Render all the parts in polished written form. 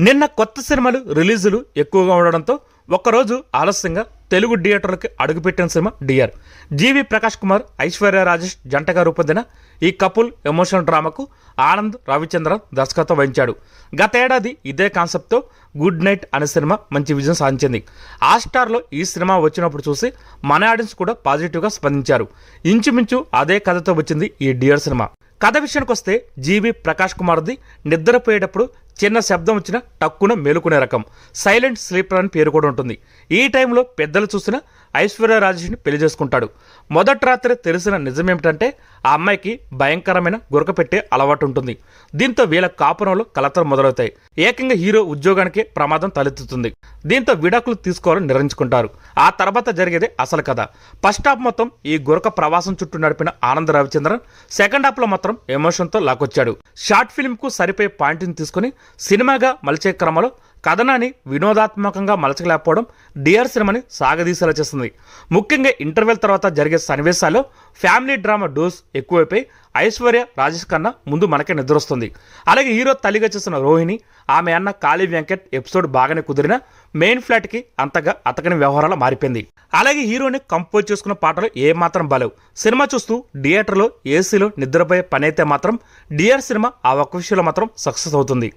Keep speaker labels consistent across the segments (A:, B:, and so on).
A: నిన్న కొత్త సినిమాలు రిలీజులు ఎక్కువగా ఉండడంతో ఒక్కరోజు ఆలస్యంగా తెలుగు థియేటర్లకి అడుగుపెట్టిన సినిమా డిఆర్. జీవి ప్రకాష్ కుమార్, ఐశ్వర్య రాజేష్ జంటగా రూపొందిన ఈ కపుల్ ఎమోషనల్ డ్రామాకు ఆనంద్ రవిచంద్రన్ దర్శకత్వం వహించాడు. గత ఏడాది ఇదే కాన్సెప్ట్తో గుడ్ నైట్ అనే సినిమా మంచి విజయం సాధించింది. హాట్‌స్టార్లో ఈ సినిమా వచ్చినప్పుడు చూసి మన ఆడియన్స్ కూడా పాజిటివ్గా స్పందించారు. ఇంచుమించు అదే కథతో వచ్చింది ఈ డిఆర్ సినిమా. కథ విషయానికి వస్తే జీవి ప్రకాష్ కుమార్ది నిద్రపోయేటప్పుడు చిన్న శబ్దం వచ్చినా టక్కున మేలుకునే రకం, సైలెంట్ స్లీపర్ అని పేరు కూడా ఉంటుంది. ఈ టైంలో పెద్దలు చూసిన ఐశ్వర్య రాజేష్ని పెళ్లి చేసుకుంటాడు. మొదటి రాత్రి తెలిసిన నిజమేమిటంటే ఆ అమ్మాయికి భయంకరమైన గురక పెట్టే అలవాటు ఉంటుంది. దీంతో వీళ్ళ కాపురంలో కలతలు మొదలవుతాయి. ఏకంగా హీరో ఉద్యోగానికే ప్రమాదం తలెత్తుతుంది. దీంతో విడాకులు తీసుకోవాలని నిర్ణయించుకుంటారు. ఆ తర్వాత జరిగేదే అసలు కథ. ఫస్ట్ హాఫ్ మొత్తం ఈ గురక ప్రవాసం చుట్టూ నడిపిన ఆనంద్ రవిచంద్రన్ సెకండ్ హాఫ్ లో మాత్రం ఎమోషన్తో లాక్కొచ్చాడు. షార్ట్ ఫిల్మ్ కు సరిపోయే పాయింట్ని తీసుకుని సినిమాగా మలిచే క్రమంలో కథనాన్ని వినోదాత్మకంగా మలచలేకపోవడం డిఆర్ సినిమాని సాగదీసేలా చేస్తుంది. ముఖ్యంగా ఇంటర్వెల్ తర్వాత జరిగే సన్నివేశాల్లో ఫ్యామిలీ డ్రామా డోస్ ఎక్కువైపోయి ఐశ్వర్య రాజేష్ కన్నా ముందు మనకే నిద్రొస్తుంది. అలాగే హీరో తల్లిగా చేసిన రోహిణి, ఆమె అన్న కాళీ వెంకట్ ఎపిసోడ్ బాగానే కుదిరినా మెయిన్ ఫ్లాట్కి అంతగా అతకని వ్యవహారాలు మారిపోయింది. అలాగే హీరోని కంపోజ్ చేసుకున్న పాటలు ఏమాత్రం బాలేవు. సినిమా చూస్తూ థియేటర్లో ఏసీలో నిద్రపోయే పని అయితే మాత్రం డిఆర్ సినిమా ఆ ఒక్క విషయంలో మాత్రం సక్సెస్ అవుతుంది.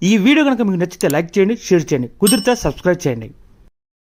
A: ఈ వీడియో కనుక మీకు నచ్చితే లైక్ చేయండి, షేర్ చేయండి, కుదిరితే సబ్స్క్రైబ్ చేయండి.